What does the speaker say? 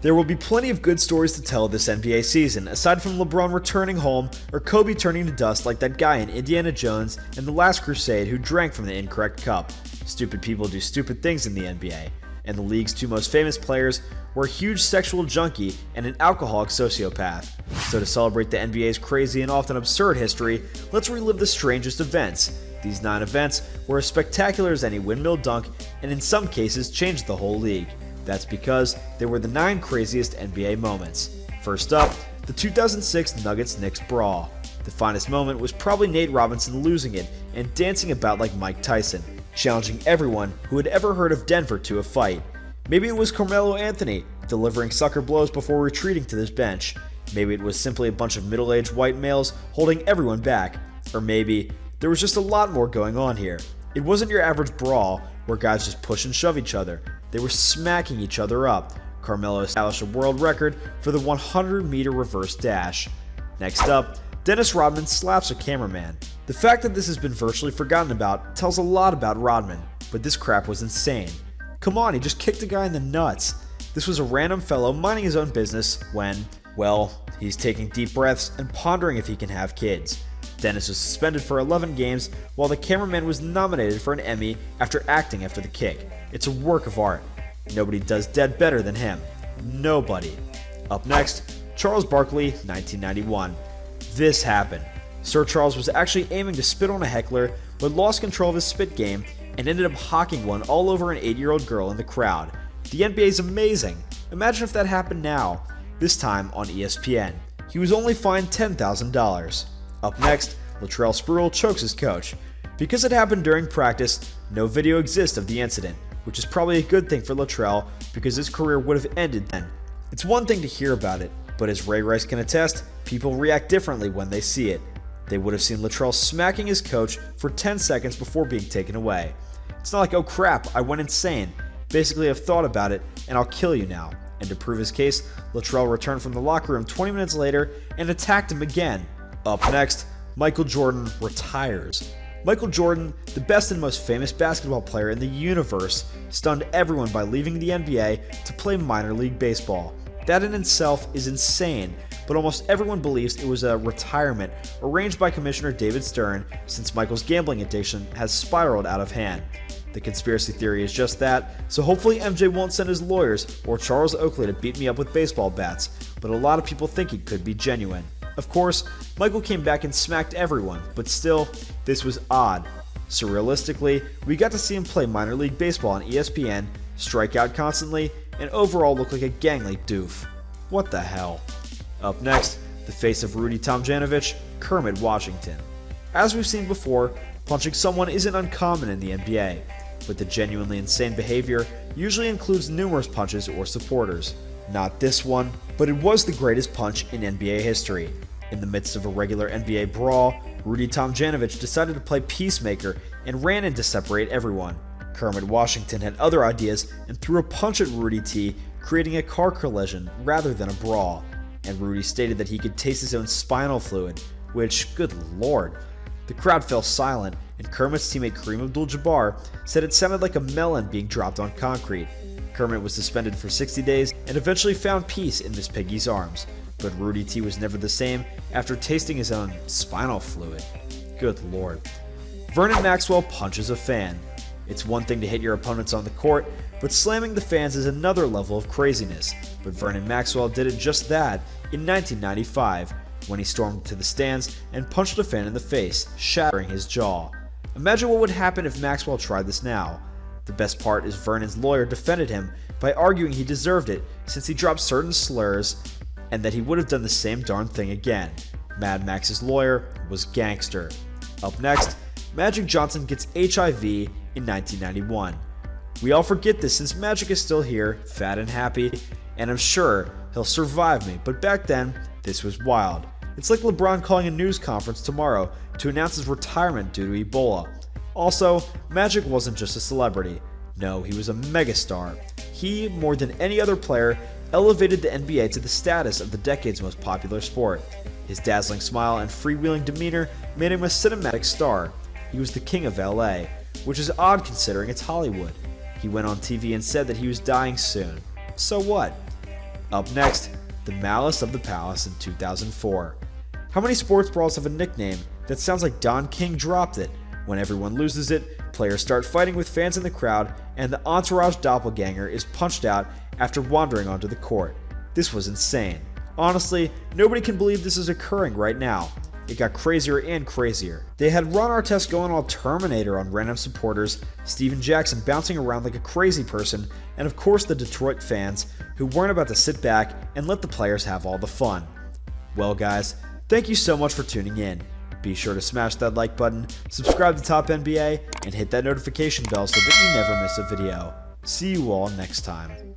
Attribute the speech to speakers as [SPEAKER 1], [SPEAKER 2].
[SPEAKER 1] There will be plenty of good stories to tell this NBA season, aside from LeBron returning home or Kobe turning to dust like that guy in Indiana Jones and The Last Crusade who drank from the incorrect cup. Stupid people do stupid things in the NBA, and the league's two most famous players were a huge sexual junkie and an alcoholic sociopath. So to celebrate the NBA's crazy and often absurd history, let's relive the strangest events. These 9 events were as spectacular as any windmill dunk and in some cases changed the whole league. That's because they were the 9 craziest NBA moments. First up, the 2006 Nuggets-Knicks brawl. The finest moment was probably Nate Robinson losing it and dancing about like Mike Tyson, challenging everyone who had ever heard of Denver to a fight. Maybe it was Carmelo Anthony delivering sucker blows before retreating to his bench. Maybe it was simply a bunch of middle-aged white males holding everyone back. Or maybe there was just a lot more going on here. It wasn't your average brawl where guys just push and shove each other. They were smacking each other up. Carmelo established a world record for the 100-meter reverse dash. Next up, Dennis Rodman slaps a cameraman. The fact that this has been virtually forgotten about tells a lot about Rodman, but this crap was insane. Come on, he just kicked a guy in the nuts. This was a random fellow minding his own business when, well, he's taking deep breaths and pondering if he can have kids. Dennis was suspended for 11 games while the cameraman was nominated for an Emmy after acting after the kick. It's a work of art. Nobody does dead better than him. Nobody. Up next, Charles Barkley, 1991. This happened. Sir Charles was actually aiming to spit on a heckler, but lost control of his spit game and ended up hawking one all over an 8-year-old girl in the crowd. The NBA is amazing. Imagine if that happened now, this time on ESPN. He was only fined $10,000. Up next, Latrell Sprewell chokes his coach. Because it happened during practice, no video exists of the incident, which is probably a good thing for Latrell because his career would have ended then. It's one thing to hear about it, but as Ray Rice can attest, people react differently when they see it. They would have seen Latrell smacking his coach for 10 seconds before being taken away. It's not like, oh crap, I went insane. Basically, I've thought about it, and I'll kill you now. And to prove his case, Latrell returned from the locker room 20 minutes later and attacked him again. Up next, Michael Jordan retires. Michael Jordan, the best and most famous basketball player in the universe, stunned everyone by leaving the NBA to play minor league baseball. That in itself is insane, but almost everyone believes it was a retirement arranged by Commissioner David Stern since Michael's gambling addiction has spiraled out of hand. The conspiracy theory is just that, so hopefully MJ won't send his lawyers or Charles Oakley to beat me up with baseball bats, but a lot of people think it could be genuine. Of course, Michael came back and smacked everyone, but still, this was odd. Surrealistically, we got to see him play minor league baseball on ESPN, strike out constantly, and overall look like a gangly doof. What the hell? Up next, the face of Rudy Tomjanovich, Kermit Washington. As we've seen before, punching someone isn't uncommon in the NBA, but the genuinely insane behavior usually includes numerous punches or supporters. Not this one, but it was the greatest punch in NBA history. In the midst of a regular NBA brawl, Rudy Tomjanovich decided to play peacemaker and ran in to separate everyone. Kermit Washington had other ideas and threw a punch at Rudy T, creating a car collision rather than a brawl. And Rudy stated that he could taste his own spinal fluid, which, good lord. The crowd fell silent, and Kermit's teammate Kareem Abdul-Jabbar said it sounded like a melon being dropped on concrete. Kermit was suspended for 60 days and eventually found peace in Miss Piggy's arms, but Rudy T was never the same after tasting his own spinal fluid. Good lord. Vernon Maxwell punches a fan. It's one thing to hit your opponents on the court, but slamming the fans is another level of craziness. But Vernon Maxwell did it just that in 1995, when he stormed to the stands and punched a fan in the face, shattering his jaw. Imagine what would happen if Maxwell tried this now. The best part is Vernon's lawyer defended him by arguing he deserved it since he dropped certain slurs and that he would have done the same darn thing again. Mad Max's lawyer was gangster. Up next, Magic Johnson gets HIV in 1991. We all forget this since Magic is still here, fat and happy, and I'm sure he'll survive me, but back then, this was wild. It's like LeBron calling a news conference tomorrow to announce his retirement due to Ebola. Also, Magic wasn't just a celebrity. No, he was a megastar. He, more than any other player, elevated the NBA to the status of the decade's most popular sport. His dazzling smile and freewheeling demeanor made him a cinematic star. He was the king of LA, which is odd considering it's Hollywood. He went on TV and said that he was dying soon. So what? Up next, the Malice of the Palace in 2004. How many sports brawls have a nickname that sounds like Don King dropped it? When everyone loses it, players start fighting with fans in the crowd, and the Entourage doppelganger is punched out after wandering onto the court. This was insane. Honestly, nobody can believe this is occurring right now. It got crazier and crazier. They had Ron Artest going all Terminator on random supporters, Steven Jackson bouncing around like a crazy person, and of course the Detroit fans, who weren't about to sit back and let the players have all the fun. Well guys, thank you so much for tuning in. Be sure to smash that like button, subscribe to Top NBA, and hit that notification bell so that you never miss a video. See you all next time.